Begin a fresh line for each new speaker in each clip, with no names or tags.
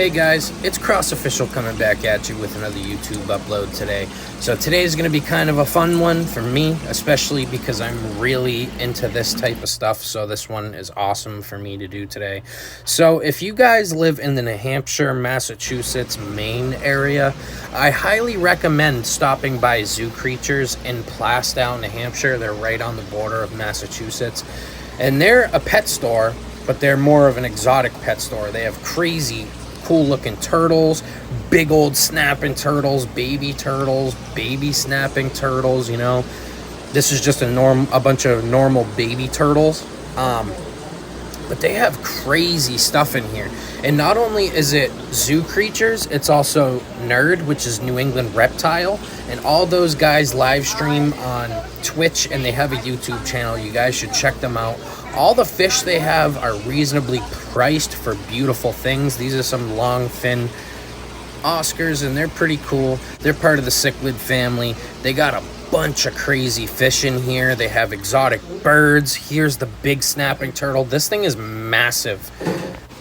Hey guys, it's Cross Official coming back at you with another YouTube upload today. So today is going to be kind of a fun one for me, especially because I'm really into this type of stuff. So this one is awesome for me to do today. So if you guys live in the New Hampshire, Massachusetts, Maine area, I highly recommend stopping by Zoo Creatures in Plaistow, New Hampshire. They're right on the border of Massachusetts. And they're a pet store, but they're more of an exotic pet store. They have crazy cool looking turtles, big old snapping turtles, baby snapping turtles. You know, this is just a bunch of normal baby turtles, but they have crazy stuff in here. And not only is it Zoo Creatures, it's also Nerd, which is New England Reptile, and all those guys live stream on Twitch, and they have a YouTube channel. You guys should check them out. All the fish they have are reasonably priced for beautiful things. These are some long fin Oscars, and they're pretty cool. They're part of the cichlid family. They got a bunch of crazy fish in here. They have exotic birds. Here's the big snapping turtle. This thing is massive.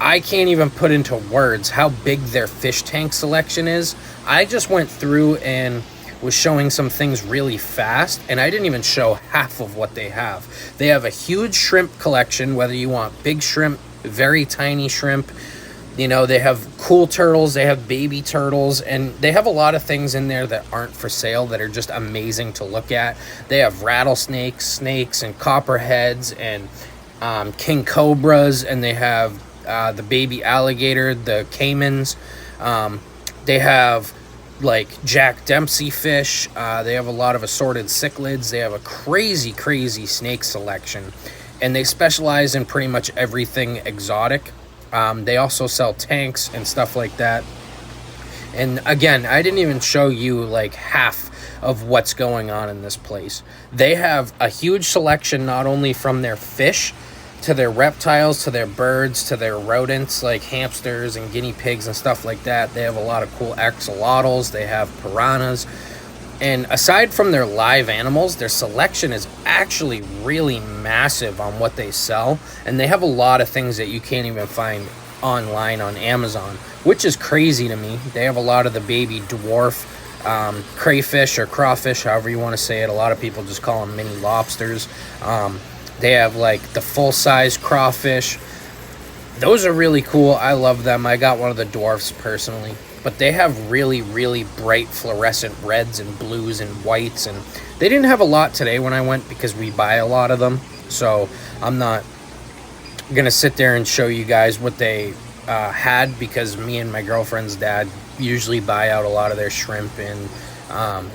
I can't even put into words how big their fish tank selection is. I just went through and was showing some things really fast, and I didn't even show half of what they have. They have a huge shrimp collection, whether you want big shrimp, very tiny shrimp. You know, they have cool turtles, they have baby turtles, and they have a lot of things in there that aren't for sale that are just amazing to look at. They have rattlesnakes, snakes, and copperheads, and king cobras, and they have the baby alligator, the caimans. They have like Jack Dempsey fish. They have a lot of assorted cichlids. They have a crazy snake selection, and they specialize in pretty much everything exotic. They also sell tanks and stuff like that. And again, I didn't even show you like half of what's going on in this place. They have a huge selection, not only from their fish to their reptiles, to their birds, to their rodents like hamsters and guinea pigs and stuff like that. They have a lot of cool axolotls. They have piranhas. And aside from their live animals, their selection is actually really massive on what they sell. And they have a lot of things that you can't even find online on Amazon, which is crazy to me. They have a lot of the baby dwarf crayfish or crawfish, however you want to say it. A lot of people just call them mini lobsters. They have like the full-size crawfish. Those are really cool. I love them. I got one of the dwarfs personally. But they have really bright fluorescent reds and blues and whites. And they didn't have a lot today when I went because we buy a lot of them. So I'm not going to sit there and show you guys what they had, because me and my girlfriend's dad usually buy out a lot of their shrimp and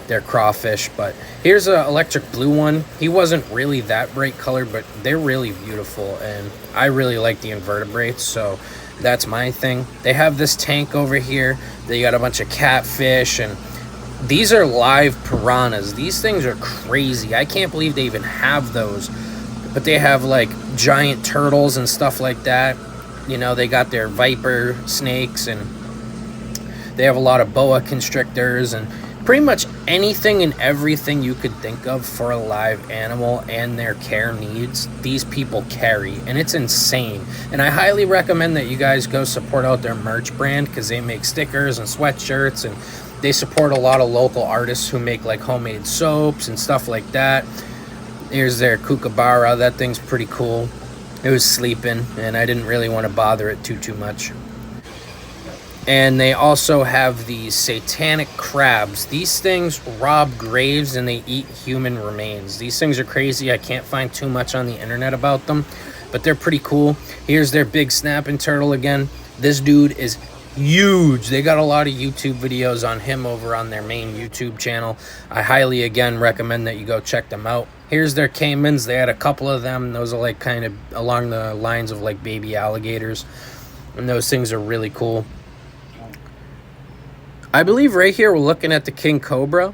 their crawfish. But here's an electric blue one. He wasn't really that bright colored, but they're really beautiful, and I really like the invertebrates, so that's my thing. They have this tank over here. They got a bunch of catfish, and these are live piranhas. These things are crazy. I can't believe they even have those. But they have like giant turtles and stuff like that. You know, they got their viper snakes, and they have a lot of boa constrictors, and pretty much anything and everything you could think of for a live animal and their care needs, these people carry, and it's insane. And I highly recommend that you guys go support out their merch brand, because they make stickers and sweatshirts, and they support a lot of local artists who make like homemade soaps and stuff like that. Here's their kookaburra. That thing's pretty cool. It was sleeping, and I didn't really want to bother it too much. And they also have these satanic crabs. These things rob graves, and they eat human remains. These things are crazy. I can't find too much on the internet about them, but they're pretty cool. Here's their big snapping turtle again. This dude is huge. They got a lot of YouTube videos on him over on their main YouTube channel. I highly, again, recommend that you go check them out. Here's their caimans. They had a couple of them. Those are like kind of along the lines of like baby alligators, and those things are really cool. I believe right here we're looking at the king cobra.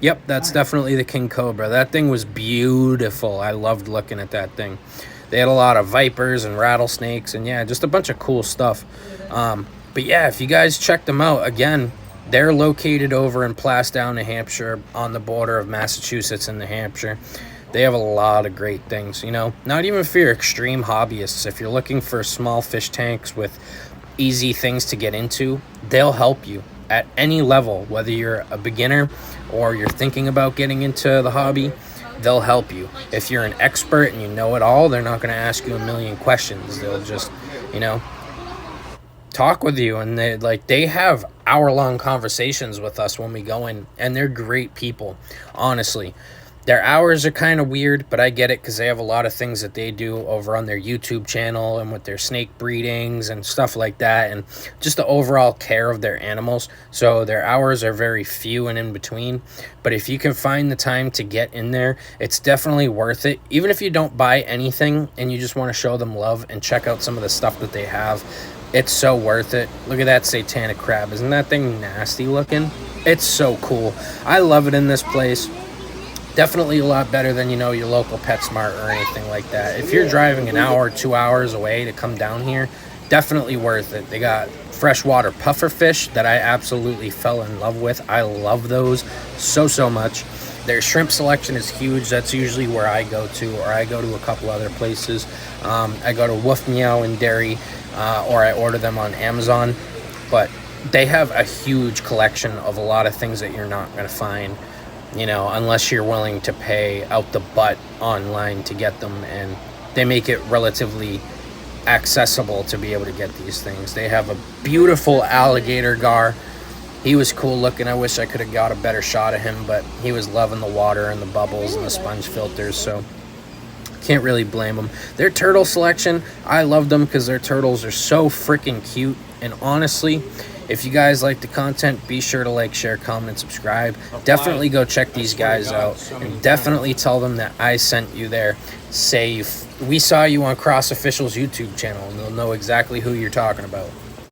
Yep, that's definitely the king cobra. That thing was beautiful. I loved looking at that thing. They had a lot of vipers and rattlesnakes, and yeah, just a bunch of cool stuff. But yeah, if you guys check them out, again, they're located over in Plaistow, New Hampshire, on the border of Massachusetts and New Hampshire. They have a lot of great things, you know, not even for your extreme hobbyists. If you're looking for small fish tanks with easy things to get into, they'll help you at any level, whether you're a beginner or you're thinking about getting into the hobby. They'll help you. If you're an expert and you know it all, they're not going to ask you a million questions. They'll just, talk with you, and they have hour-long conversations with us when we go in, and they're great people. Honestly, their hours are kind of weird, but I get it because they have a lot of things that they do over on their YouTube channel and with their snake breedings and stuff like that, and just the overall care of their animals. So their hours are very few and in between. But if you can find the time to get in there, it's definitely worth it. Even if you don't buy anything and you just want to show them love and check out some of the stuff that they have, it's so worth it. Look at that satanic crab. Isn't that thing nasty looking? It's so cool. I love it in this place. Definitely a lot better than, your local PetSmart or anything like that. If you're driving an hour, 2 hours away to come down here, definitely worth it. They got freshwater pufferfish that I absolutely fell in love with. I love those so much. Their shrimp selection is huge. That's usually where I go to, or I go to a couple other places. I go to Woof Meow and Dairy, or I order them on Amazon. But they have a huge collection of a lot of things that you're not going to find, unless you're willing to pay out the butt online to get them, and they make it relatively accessible to be able to get these things. They have a beautiful alligator gar. He was cool looking. I wish I could have got a better shot of him, but he was loving the water and the bubbles and the sponge filters, so can't really blame them. Their turtle selection, I love them because their turtles are so freaking cute. And honestly, if you guys like the content, be sure to like, share, comment, and subscribe. Definitely go check these guys out, and definitely tell them that I sent you there. Say we saw you on Cross Official's YouTube channel, and they'll know exactly who you're talking about.